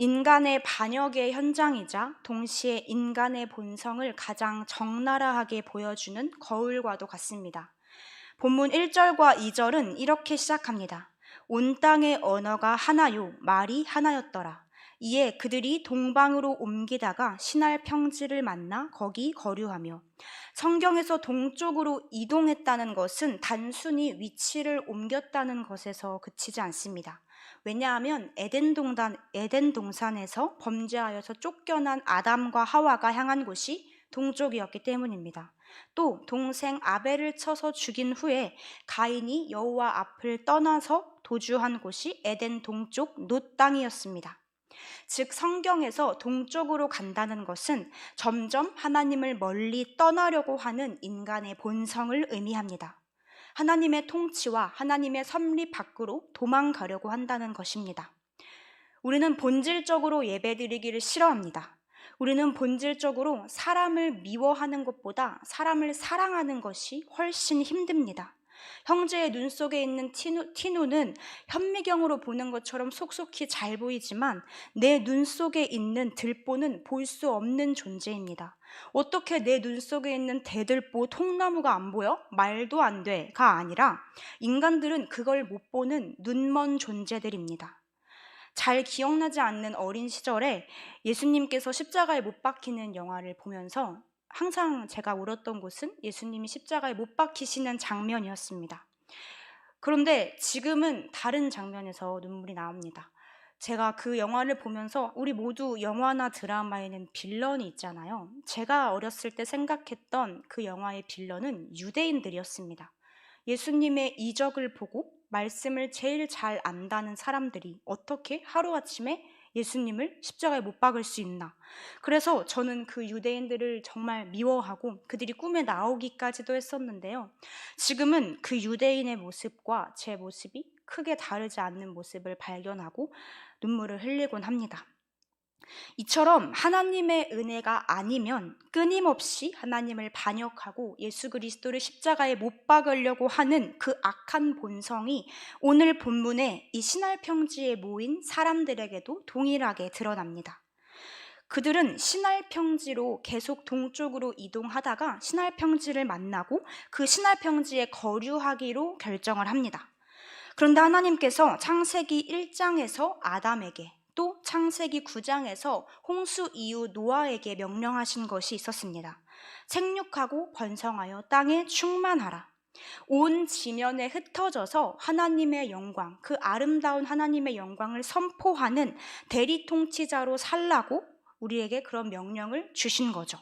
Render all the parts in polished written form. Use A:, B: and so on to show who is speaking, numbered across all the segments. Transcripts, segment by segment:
A: 인간의 반역의 현장이자 동시에 인간의 본성을 가장 적나라하게 보여주는 거울과도 같습니다. 본문 1절과 2절은 이렇게 시작합니다. 온 땅의 언어가 하나요, 말이 하나였더라. 이에 그들이 동방으로 옮기다가 신할 평지를 만나 거기 거류하며. 성경에서 동쪽으로 이동했다는 것은 단순히 위치를 옮겼다는 것에서 그치지 않습니다. 왜냐하면 에덴 동산에서 범죄하여서 쫓겨난 아담과 하와가 향한 곳이 동쪽이었기 때문입니다. 또 동생 아벨을 쳐서 죽인 후에 가인이 여호와 앞을 떠나서 도주한 곳이 에덴 동쪽 놋 땅이었습니다. 즉 성경에서 동쪽으로 간다는 것은 점점 하나님을 멀리 떠나려고 하는 인간의 본성을 의미합니다. 하나님의 통치와 하나님의 섭리 밖으로 도망가려고 한다는 것입니다. 우리는 본질적으로 예배드리기를 싫어합니다. 우리는 본질적으로 사람을 미워하는 것보다 사람을 사랑하는 것이 훨씬 힘듭니다. 형제의 눈 속에 있는 티누는 현미경으로 보는 것처럼 속속히 잘 보이지만 내 눈 속에 있는 들보는 볼 수 없는 존재입니다. 어떻게 내 눈 속에 있는 대들보 통나무가 안 보여? 말도 안 돼가 아니라 인간들은 그걸 못 보는 눈먼 존재들입니다. 잘 기억나지 않는 어린 시절에 예수님께서 십자가에 못 박히는 영화를 보면서 항상 제가 울었던 곳은 예수님이 십자가에 못 박히시는 장면이었습니다. 그런데 지금은 다른 장면에서 눈물이 나옵니다. 제가 그 영화를 보면서 우리 모두 영화나 드라마에는 빌런이 있잖아요. 제가 어렸을 때 생각했던 그 영화의 빌런은 유대인들이었습니다. 예수님의 이적을 보고 말씀을 제일 잘 안다는 사람들이 어떻게 하루아침에 예수님을 십자가에 못 박을 수 있나. 그래서 저는 그 유대인들을 정말 미워하고 그들이 꿈에 나오기까지도 했었는데요. 지금은 그 유대인의 모습과 제 모습이 크게 다르지 않는 모습을 발견하고 눈물을 흘리곤 합니다. 이처럼 하나님의 은혜가 아니면 끊임없이 하나님을 반역하고 예수 그리스도를 십자가에 못 박으려고 하는 그 악한 본성이 오늘 본문에 이 신할평지에 모인 사람들에게도 동일하게 드러납니다. 그들은 신할평지로 계속 동쪽으로 이동하다가 신할평지를 만나고 그 신할평지에 거류하기로 결정을 합니다. 그런데 하나님께서 창세기 1장에서 아담에게 또 창세기 9장에서 홍수 이후 노아에게 명령하신 것이 있었습니다. 생육하고 번성하여 땅에 충만하라. 온 지면에 흩어져서 하나님의 영광, 그 아름다운 하나님의 영광을 선포하는 대리통치자로 살라고 우리에게 그런 명령을 주신 거죠.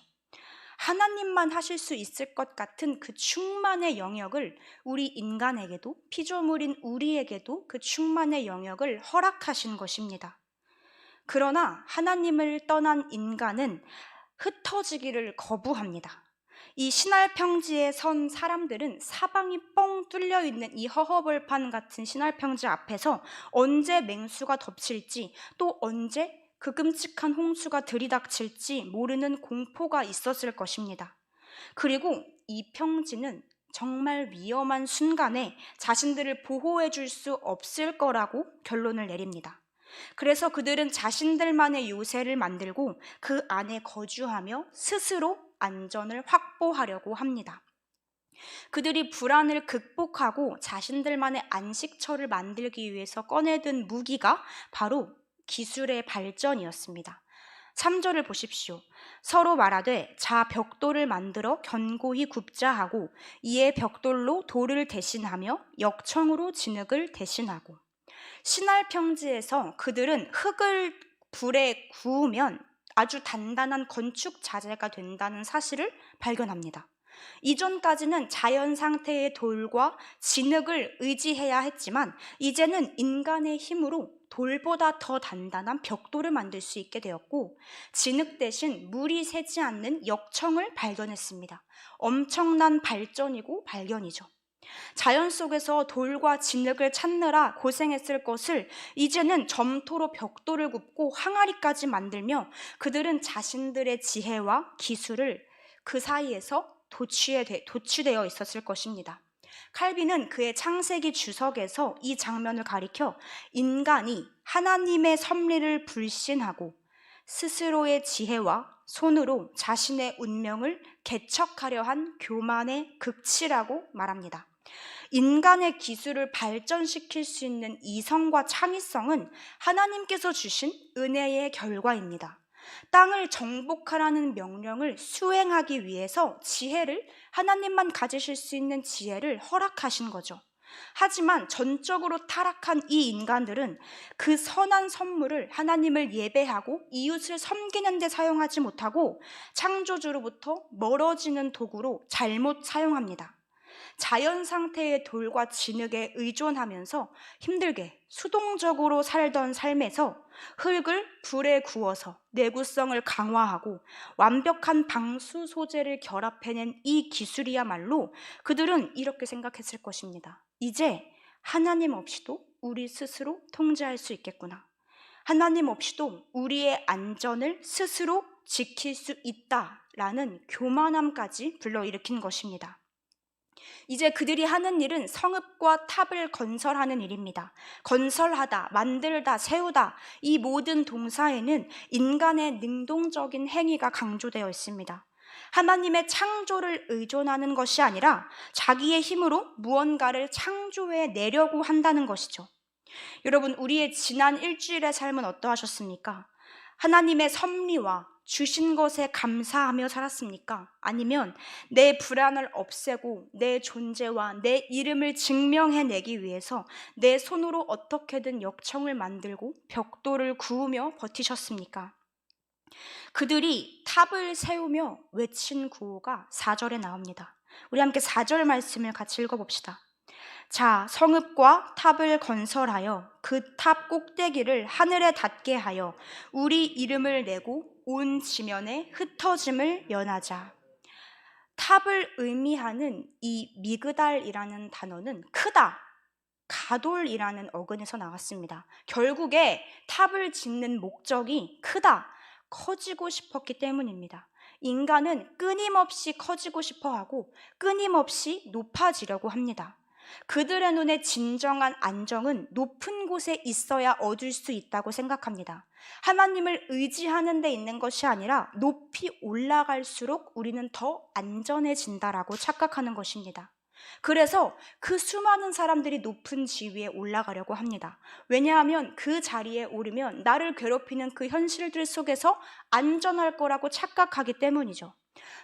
A: 하나님만 하실 수 있을 것 같은 그 충만의 영역을 우리 인간에게도, 피조물인 우리에게도 그 충만의 영역을 허락하신 것입니다. 그러나 하나님을 떠난 인간은 흩어지기를 거부합니다. 이 신할평지에 선 사람들은 사방이 뻥 뚫려 있는 이 허허벌판 같은 신할평지 앞에서 언제 맹수가 덮칠지 또 언제 그 끔찍한 홍수가 들이닥칠지 모르는 공포가 있었을 것입니다. 그리고 이 평지는 정말 위험한 순간에 자신들을 보호해 줄 수 없을 거라고 결론을 내립니다. 그래서 그들은 자신들만의 요새를 만들고 그 안에 거주하며 스스로 안전을 확보하려고 합니다. 그들이 불안을 극복하고 자신들만의 안식처를 만들기 위해서 꺼내든 무기가 바로 기술의 발전이었습니다. 3절을 보십시오. 서로 말하되 자 벽돌을 만들어 견고히 굽자 하고 이에 벽돌로 돌을 대신하며 역청으로 진흙을 대신하고. 신할평지에서 그들은 흙을 불에 구우면 아주 단단한 건축 자재가 된다는 사실을 발견합니다. 이전까지는 자연 상태의 돌과 진흙을 의지해야 했지만 이제는 인간의 힘으로 돌보다 더 단단한 벽돌을 만들 수 있게 되었고 진흙 대신 물이 새지 않는 역청을 발견했습니다. 엄청난 발전이고 발견이죠. 자연 속에서 돌과 진흙을 찾느라 고생했을 것을 이제는 점토로 벽돌을 굽고 항아리까지 만들며 그들은 자신들의 지혜와 기술을 그 사이에서 도취되어 있었을 것입니다. 칼빈은 그의 창세기 주석에서 이 장면을 가리켜 인간이 하나님의 섭리를 불신하고 스스로의 지혜와 손으로 자신의 운명을 개척하려 한 교만의 극치라고 말합니다. 인간의 기술을 발전시킬 수 있는 이성과 창의성은 하나님께서 주신 은혜의 결과입니다. 땅을 정복하라는 명령을 수행하기 위해서 하나님만 가지실 수 있는 지혜를 허락하신 거죠. 하지만 전적으로 타락한 이 인간들은 그 선한 선물을 하나님을 예배하고 이웃을 섬기는 데 사용하지 못하고 창조주로부터 멀어지는 도구로 잘못 사용합니다. 자연 상태의 돌과 진흙에 의존하면서 힘들게 수동적으로 살던 삶에서 흙을 불에 구워서 내구성을 강화하고 완벽한 방수 소재를 결합해낸 이 기술이야말로 그들은 이렇게 생각했을 것입니다. 이제 하나님 없이도 우리 스스로 통제할 수 있겠구나. 하나님 없이도 우리의 안전을 스스로 지킬 수 있다라는 교만함까지 불러일으킨 것입니다. 이제 그들이 하는 일은 성읍과 탑을 건설하는 일입니다. 건설하다, 만들다, 세우다, 이 모든 동사에는 인간의 능동적인 행위가 강조되어 있습니다. 하나님의 창조를 의존하는 것이 아니라 자기의 힘으로 무언가를 창조해 내려고 한다는 것이죠. 여러분, 우리의 지난 일주일의 삶은 어떠하셨습니까? 하나님의 섭리와 주신 것에 감사하며 살았습니까? 아니면 내 불안을 없애고 내 존재와 내 이름을 증명해내기 위해서 내 손으로 어떻게든 역청을 만들고 벽돌을 구우며 버티셨습니까? 그들이 탑을 세우며 외친 구호가 4절에 나옵니다. 우리 함께 4절 말씀을 같이 읽어봅시다. 자, 성읍과 탑을 건설하여 그 탑 꼭대기를 하늘에 닿게 하여 우리 이름을 내고 온 지면에 흩어짐을 면하자. 탑을 의미하는 이 미그달이라는 단어는 크다, 가돌이라는 어근에서 나왔습니다. 결국에 탑을 짓는 목적이 크다, 커지고 싶었기 때문입니다. 인간은 끊임없이 커지고 싶어하고 끊임없이 높아지려고 합니다. 그들의 눈에 진정한 안정은 높은 곳에 있어야 얻을 수 있다고 생각합니다. 하나님을 의지하는 데 있는 것이 아니라 높이 올라갈수록 우리는 더 안전해진다라고 착각하는 것입니다. 그래서 그 수많은 사람들이 높은 지위에 올라가려고 합니다. 왜냐하면 그 자리에 오르면 나를 괴롭히는 그 현실들 속에서 안전할 거라고 착각하기 때문이죠.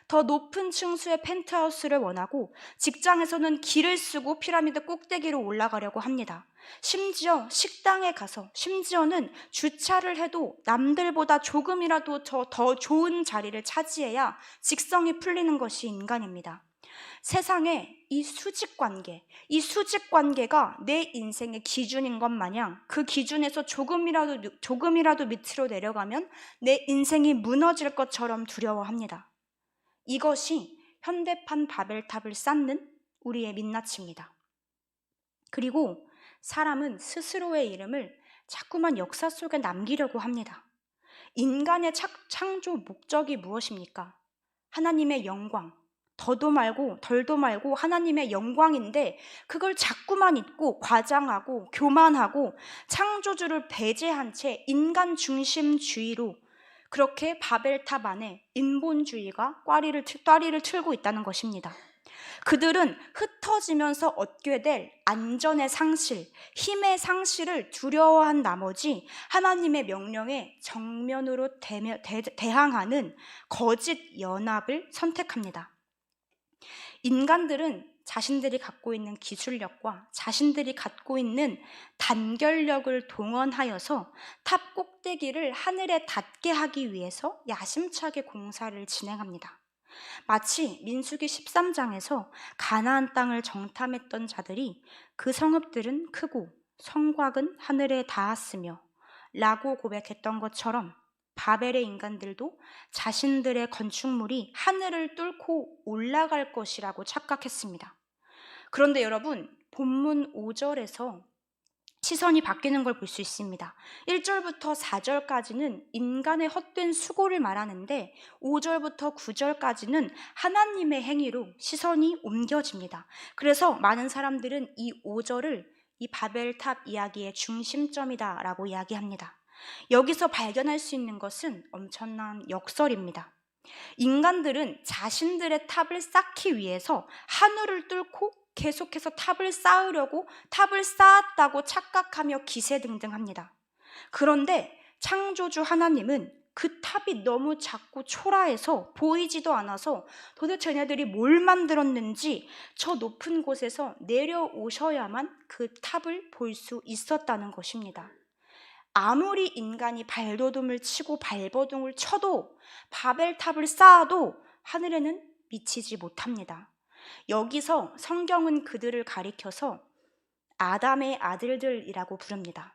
A: 더 높은 층수의 펜트하우스를 원하고 직장에서는 길을 쓰고 피라미드 꼭대기로 올라가려고 합니다. 심지어 식당에 가서 심지어는 주차를 해도 남들보다 조금이라도 더 좋은 자리를 차지해야 직성이 풀리는 것이 인간입니다. 세상에 이 수직관계가 내 인생의 기준인 것 마냥 그 기준에서 조금이라도 밑으로 내려가면 내 인생이 무너질 것처럼 두려워합니다. 이것이 현대판 바벨탑을 쌓는 우리의 민낯입니다. 그리고 사람은 스스로의 이름을 자꾸만 역사 속에 남기려고 합니다. 인간의 창조 목적이 무엇입니까? 하나님의 영광, 더도 말고 덜도 말고 하나님의 영광인데 그걸 자꾸만 잊고 과장하고 교만하고 창조주를 배제한 채 인간 중심주의로 그렇게 바벨탑 안에 인본주의가 따리를 틀고 있다는 것입니다. 그들은 흩어지면서 얻게 될 안전의 상실, 힘의 상실을 두려워한 나머지 하나님의 명령에 정면으로 대항하는 거짓 연합을 선택합니다. 인간들은 자신들이 갖고 있는 기술력과 자신들이 갖고 있는 단결력을 동원하여서 탑 꼭대기를 하늘에 닿게 하기 위해서 야심차게 공사를 진행합니다. 마치 민수기 13장에서 가나안 땅을 정탐했던 자들이 그 성읍들은 크고 성곽은 하늘에 닿았으며 라고 고백했던 것처럼 바벨의 인간들도 자신들의 건축물이 하늘을 뚫고 올라갈 것이라고 착각했습니다. 그런데 여러분, 본문 5절에서 시선이 바뀌는 걸 볼 수 있습니다. 1절부터 4절까지는 인간의 헛된 수고를 말하는데 5절부터 9절까지는 하나님의 행위로 시선이 옮겨집니다. 그래서 많은 사람들은 이 5절을 이 바벨탑 이야기의 중심점이다라고 이야기합니다. 여기서 발견할 수 있는 것은 엄청난 역설입니다. 인간들은 자신들의 탑을 쌓기 위해서 하늘을 뚫고 계속해서 탑을 쌓으려고 탑을 쌓았다고 착각하며 기세등등합니다. 그런데 창조주 하나님은 그 탑이 너무 작고 초라해서 보이지도 않아서 도대체 얘네들이 뭘 만들었는지 저 높은 곳에서 내려오셔야만 그 탑을 볼 수 있었다는 것입니다. 아무리 인간이 발돋움을 치고 발버둥을 쳐도 바벨탑을 쌓아도 하늘에는 미치지 못합니다. 여기서 성경은 그들을 가리켜서 아담의 아들들이라고 부릅니다.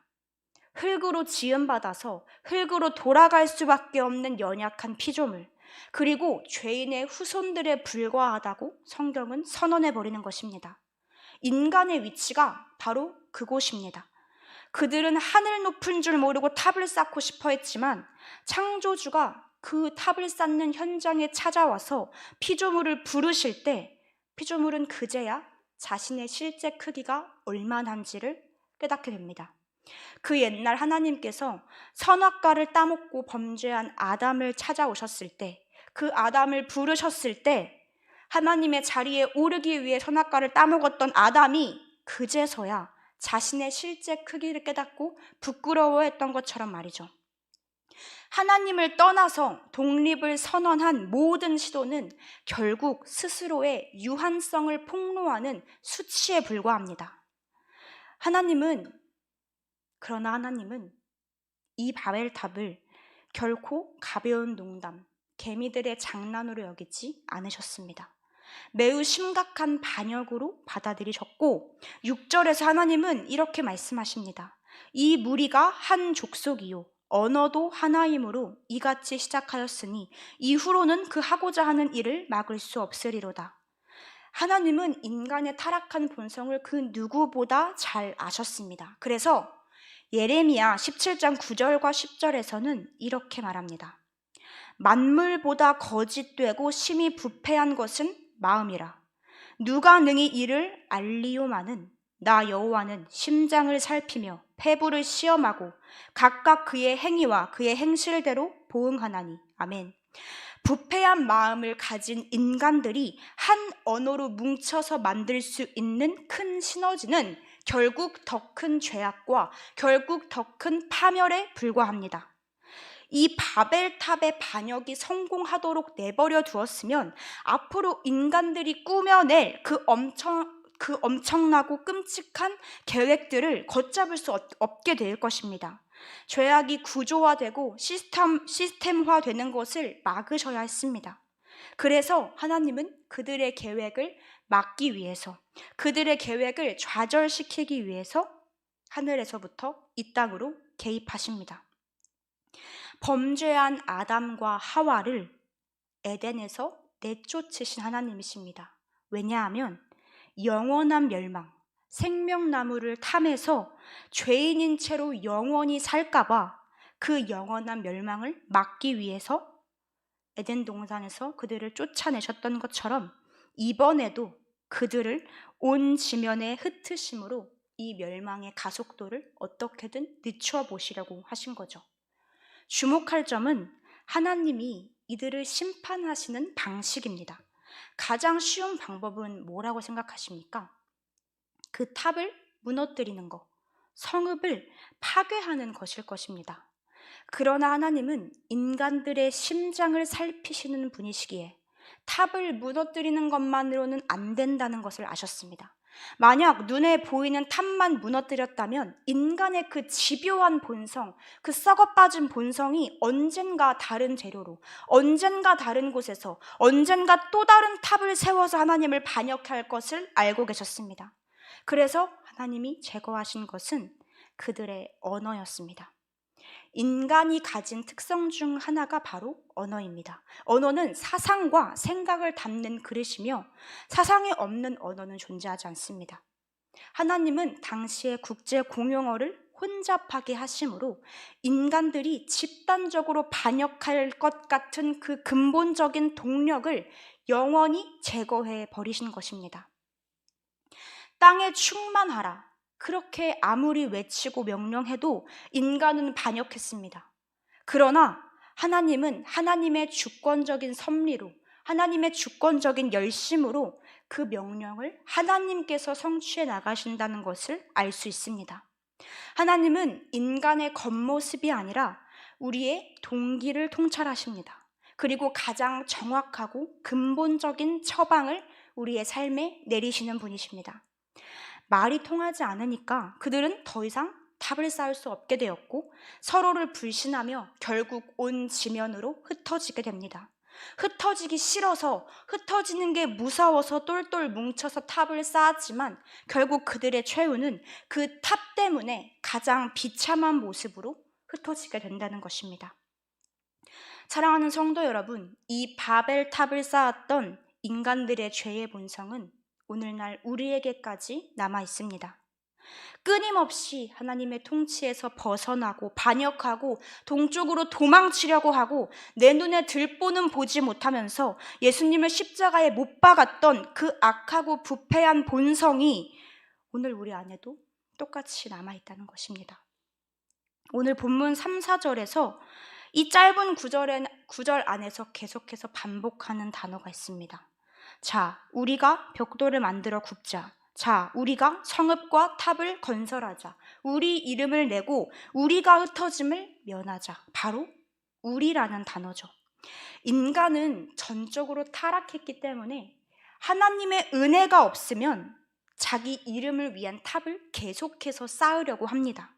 A: 흙으로 지음받아서 흙으로 돌아갈 수밖에 없는 연약한 피조물, 그리고 죄인의 후손들에 불과하다고 성경은 선언해버리는 것입니다. 인간의 위치가 바로 그곳입니다. 그들은 하늘 높은 줄 모르고 탑을 쌓고 싶어 했지만 창조주가 그 탑을 쌓는 현장에 찾아와서 피조물을 부르실 때 피조물은 그제야 자신의 실제 크기가 얼마나인지를 깨닫게 됩니다. 그 옛날 하나님께서 선악과를 따먹고 범죄한 아담을 찾아오셨을 때, 그 아담을 부르셨을 때 하나님의 자리에 오르기 위해 선악과를 따먹었던 아담이 그제서야 자신의 실제 크기를 깨닫고 부끄러워했던 것처럼 말이죠. 하나님을 떠나서 독립을 선언한 모든 시도는 결국 스스로의 유한성을 폭로하는 수치에 불과합니다. 그러나 하나님은 이 바벨탑을 결코 가벼운 농담, 개미들의 장난으로 여기지 않으셨습니다. 매우 심각한 반역으로 받아들이셨고 6절에서 하나님은 이렇게 말씀하십니다. 이 무리가 한 족속이요 언어도 하나이므로 이같이 시작하였으니 이후로는 그 하고자 하는 일을 막을 수 없으리로다. 하나님은 인간의 타락한 본성을 그 누구보다 잘 아셨습니다. 그래서 예레미야 17장 9절과 10절에서는 이렇게 말합니다. 만물보다 거짓되고 심히 부패한 것은 마음이라. 누가 능히 이를 알리오마는 나 여호와는 심장을 살피며 폐부를 시험하고 각각 그의 행위와 그의 행실대로 보응하나니. 아멘. 부패한 마음을 가진 인간들이 한 언어로 뭉쳐서 만들 수 있는 큰 시너지는 결국 더 큰 죄악과 결국 더 큰 파멸에 불과합니다. 이 바벨탑의 반역이 성공하도록 내버려 두었으면 앞으로 인간들이 꾸며낼 그 엄청나고 끔찍한 계획들을 걷잡을 수 없게 될 것입니다. 죄악이 구조화되고 시스템화되는 것을 막으셔야 했습니다. 그래서 하나님은 그들의 계획을 막기 위해서, 그들의 계획을 좌절시키기 위해서 하늘에서부터 이 땅으로 개입하십니다. 범죄한 아담과 하와를 에덴에서 내쫓으신 하나님이십니다. 왜냐하면 영원한 멸망, 생명나무를 탐해서 죄인인 채로 영원히 살까봐 그 영원한 멸망을 막기 위해서 에덴 동산에서 그들을 쫓아내셨던 것처럼 이번에도 그들을 온 지면에 흩으심으로 이 멸망의 가속도를 어떻게든 늦춰 보시려고 하신 거죠. 주목할 점은 하나님이 이들을 심판하시는 방식입니다. 가장 쉬운 방법은 뭐라고 생각하십니까? 그 탑을 무너뜨리는 것, 성읍을 파괴하는 것일 것입니다. 그러나 하나님은 인간들의 심장을 살피시는 분이시기에 탑을 무너뜨리는 것만으로는 안 된다는 것을 아셨습니다. 만약 눈에 보이는 탑만 무너뜨렸다면 인간의 그 집요한 본성, 그 썩어빠진 본성이 언젠가 다른 재료로, 언젠가 다른 곳에서, 언젠가 또 다른 탑을 세워서 하나님을 반역할 것을 알고 계셨습니다. 그래서 하나님이 제거하신 것은 그들의 언어였습니다. 인간이 가진 특성 중 하나가 바로 언어입니다. 언어는 사상과 생각을 담는 그릇이며 사상이 없는 언어는 존재하지 않습니다. 하나님은 당시의 국제 공용어를 혼잡하게 하심으로 인간들이 집단적으로 반역할 것 같은 그 근본적인 동력을 영원히 제거해 버리신 것입니다. 땅에 충만하라. 그렇게 아무리 외치고 명령해도 인간은 반역했습니다. 그러나 하나님은 하나님의 주권적인 섭리로, 하나님의 주권적인 열심으로 그 명령을 하나님께서 성취해 나가신다는 것을 알 수 있습니다. 하나님은 인간의 겉모습이 아니라 우리의 동기를 통찰하십니다. 그리고 가장 정확하고 근본적인 처방을 우리의 삶에 내리시는 분이십니다. 말이 통하지 않으니까 그들은 더 이상 탑을 쌓을 수 없게 되었고 서로를 불신하며 결국 온 지면으로 흩어지게 됩니다. 흩어지기 싫어서, 흩어지는 게 무서워서 똘똘 뭉쳐서 탑을 쌓았지만 결국 그들의 최후는 그 탑 때문에 가장 비참한 모습으로 흩어지게 된다는 것입니다. 사랑하는 성도 여러분, 이 바벨탑을 쌓았던 인간들의 죄의 본성은 오늘날 우리에게까지 남아 있습니다. 끊임없이 하나님의 통치에서 벗어나고 반역하고 동쪽으로 도망치려고 하고 내 눈에 들보는 보지 못하면서 예수님을 십자가에 못 박았던 그 악하고 부패한 본성이 오늘 우리 안에도 똑같이 남아있다는 것입니다. 오늘 본문 3, 4절에서 이 짧은 구절 안에서 계속해서 반복하는 단어가 있습니다. 자, 우리가 벽돌을 만들어 굽자. 자, 우리가 성읍과 탑을 건설하자. 우리 이름을 내고 우리가 흩어짐을 면하자. 바로 우리라는 단어죠. 인간은 전적으로 타락했기 때문에 하나님의 은혜가 없으면 자기 이름을 위한 탑을 계속해서 쌓으려고 합니다.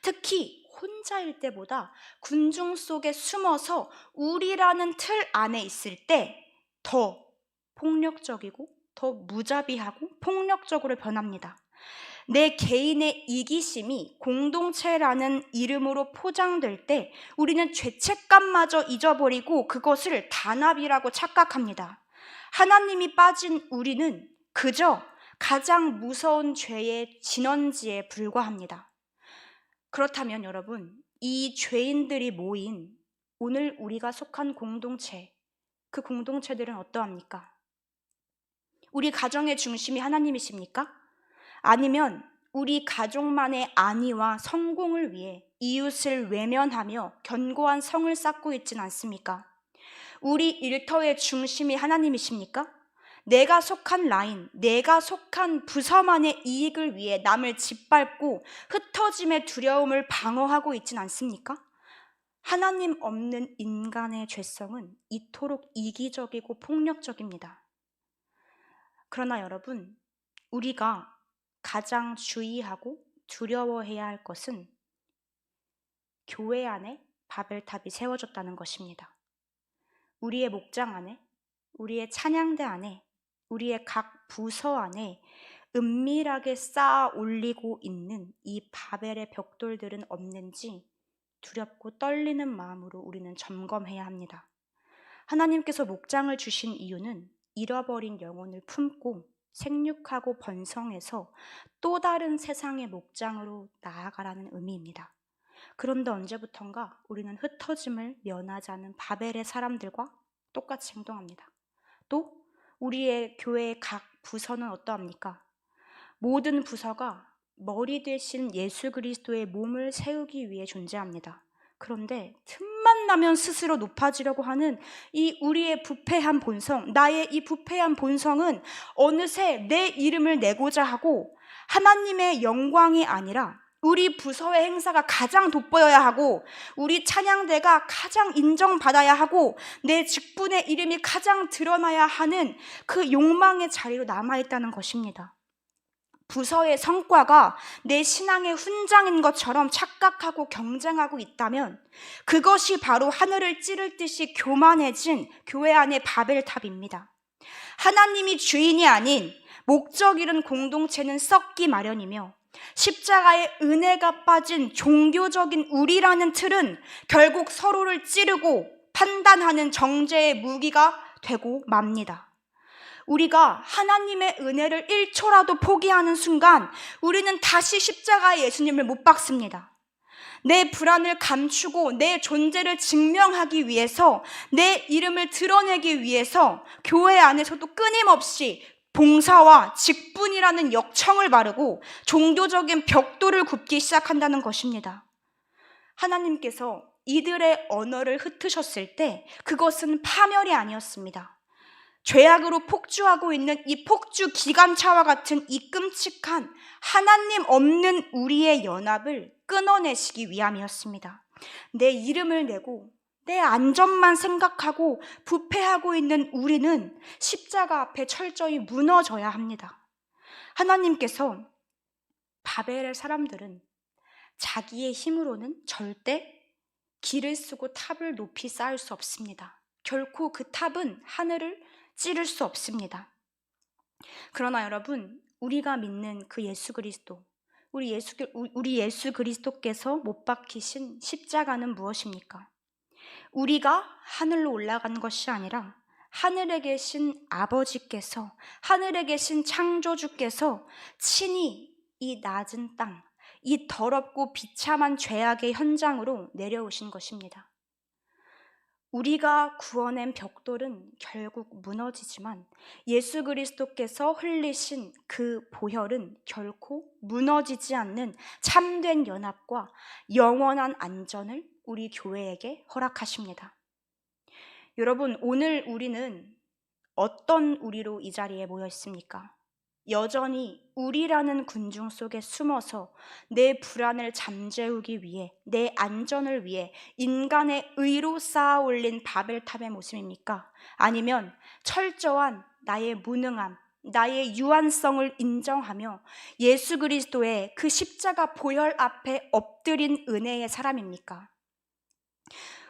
A: 특히 혼자일 때보다 군중 속에 숨어서 우리라는 틀 안에 있을 때 더 폭력적이고 더 무자비하고 폭력적으로 변합니다. 내 개인의 이기심이 공동체라는 이름으로 포장될 때 우리는 죄책감마저 잊어버리고 그것을 단합이라고 착각합니다. 하나님이 빠진 우리는 그저 가장 무서운 죄의 진원지에 불과합니다. 그렇다면 여러분, 이 죄인들이 모인 오늘 우리가 속한 공동체, 그 공동체들은 어떠합니까? 우리 가정의 중심이 하나님이십니까? 아니면 우리 가족만의 안위와 성공을 위해 이웃을 외면하며 견고한 성을 쌓고 있진 않습니까? 우리 일터의 중심이 하나님이십니까? 내가 속한 라인, 내가 속한 부서만의 이익을 위해 남을 짓밟고 흩어짐의 두려움을 방어하고 있진 않습니까? 하나님 없는 인간의 죄성은 이토록 이기적이고 폭력적입니다. 그러나 여러분, 우리가 가장 주의하고 두려워해야 할 것은 교회 안에 바벨탑이 세워졌다는 것입니다. 우리의 목장 안에, 우리의 찬양대 안에, 우리의 각 부서 안에 은밀하게 쌓아 올리고 있는 이 바벨의 벽돌들은 없는지 두렵고 떨리는 마음으로 우리는 점검해야 합니다. 하나님께서 목장을 주신 이유는 잃어버린 영혼을 품고 생육하고 번성해서 또 다른 세상의 목장으로 나아가라는 의미입니다. 그런데 언제부턴가 우리는 흩어짐을 면하자는 바벨의 사람들과 똑같이 행동합니다. 또 우리의 교회의 각 부서는 어떠합니까? 모든 부서가 머리 대신 예수 그리스도의 몸을 세우기 위해 존재합니다. 그런데 틈만 나면 스스로 높아지려고 하는 이 우리의 부패한 본성, 나의 이 부패한 본성은 어느새 내 이름을 내고자 하고 하나님의 영광이 아니라 우리 부서의 행사가 가장 돋보여야 하고 우리 찬양대가 가장 인정받아야 하고 내 직분의 이름이 가장 드러나야 하는 그 욕망의 자리로 남아있다는 것입니다. 부서의 성과가 내 신앙의 훈장인 것처럼 착각하고 경쟁하고 있다면 그것이 바로 하늘을 찌를 듯이 교만해진 교회 안의 바벨탑입니다. 하나님이 주인이 아닌 목적 잃은 공동체는 썩기 마련이며 십자가의 은혜가 빠진 종교적인 우리라는 틀은 결국 서로를 찌르고 판단하는 정죄의 무기가 되고 맙니다. 우리가 하나님의 은혜를 1초라도 포기하는 순간 우리는 다시 십자가의 예수님을 못 박습니다. 내 불안을 감추고 내 존재를 증명하기 위해서 내 이름을 드러내기 위해서 교회 안에서도 끊임없이 봉사와 직분이라는 역청을 바르고 종교적인 벽돌을 굽기 시작한다는 것입니다. 하나님께서 이들의 언어를 흩으셨을 때 그것은 파멸이 아니었습니다. 죄악으로 폭주하고 있는 이 폭주 기관차와 같은 이 끔찍한 하나님 없는 우리의 연합을 끊어내시기 위함이었습니다. 내 이름을 내고 내 안전만 생각하고 부패하고 있는 우리는 십자가 앞에 철저히 무너져야 합니다. 하나님께서 바벨의 사람들은 자기의 힘으로는 절대 길을 쓰고 탑을 높이 쌓을 수 없습니다. 결코 그 탑은 하늘을 찌를 수 없습니다. 그러나 여러분, 우리가 믿는 그 예수 그리스도, 우리 예수 그리스도께서 못 박히신 십자가는 무엇입니까? 우리가 하늘로 올라간 것이 아니라 하늘에 계신 아버지께서, 하늘에 계신 창조주께서 친히 이 낮은 땅, 이 더럽고 비참한 죄악의 현장으로 내려오신 것입니다. 우리가 구워낸 벽돌은 결국 무너지지만 예수 그리스도께서 흘리신 그 보혈은 결코 무너지지 않는 참된 연합과 영원한 안전을 우리 교회에게 허락하십니다. 여러분, 오늘 우리는 어떤 우리로 이 자리에 모여 있습니까? 여전히 우리라는 군중 속에 숨어서 내 불안을 잠재우기 위해, 내 안전을 위해 인간의 의로 쌓아 올린 바벨탑의 모습입니까? 아니면 철저한 나의 무능함, 나의 유한성을 인정하며 예수 그리스도의 그 십자가 보혈 앞에 엎드린 은혜의 사람입니까?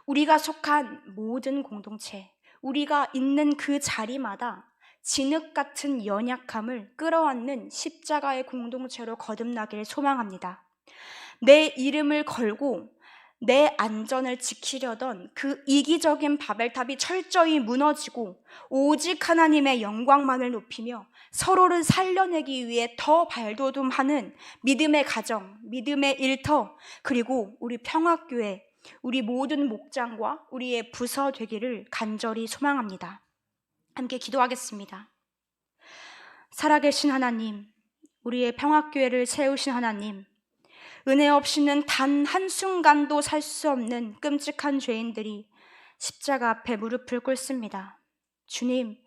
A: 우리가 속한 모든 공동체, 우리가 있는 그 자리마다 진흙 같은 연약함을 끌어안는 십자가의 공동체로 거듭나길 소망합니다. 내 이름을 걸고 내 안전을 지키려던 그 이기적인 바벨탑이 철저히 무너지고 오직 하나님의 영광만을 높이며 서로를 살려내기 위해 더 발돋움하는 믿음의 가정, 믿음의 일터, 그리고 우리 평화교회, 우리 모든 목장과 우리의 부서 되기를 간절히 소망합니다. 함께 기도하겠습니다. 살아계신 하나님, 우리의 평화교회를 세우신 하나님, 은혜 없이는 단 한순간도 살 수 없는 끔찍한 죄인들이 십자가 앞에 무릎을 꿇습니다. 주님,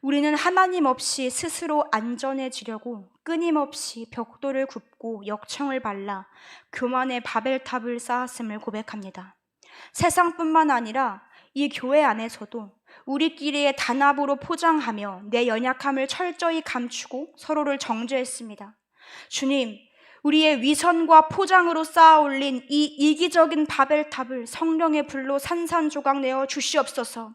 A: 우리는 하나님 없이 스스로 안전해지려고 끊임없이 벽돌을 굽고 역청을 발라 교만의 바벨탑을 쌓았음을 고백합니다. 세상뿐만 아니라 이 교회 안에서도 우리끼리의 단합으로 포장하며 내 연약함을 철저히 감추고 서로를 정죄했습니다. 주님, 우리의 위선과 포장으로 쌓아 올린 이 이기적인 바벨탑을 성령의 불로 산산조각 내어 주시옵소서.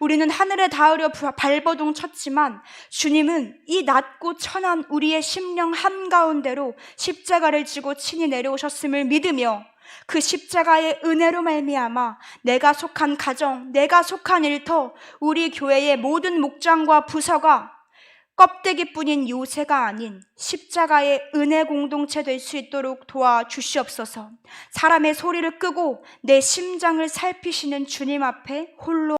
A: 우리는 하늘에 닿으려 발버둥 쳤지만 주님은 이 낮고 천한 우리의 심령 한가운데로 십자가를 지고 친히 내려오셨음을 믿으며 그 십자가의 은혜로 말미암아 내가 속한 가정, 내가 속한 일터, 우리 교회의 모든 목장과 부서가 껍데기뿐인 요새가 아닌 십자가의 은혜 공동체 될 수 있도록 도와주시옵소서. 사람의 소리를 끄고 내 심장을 살피시는 주님 앞에 홀로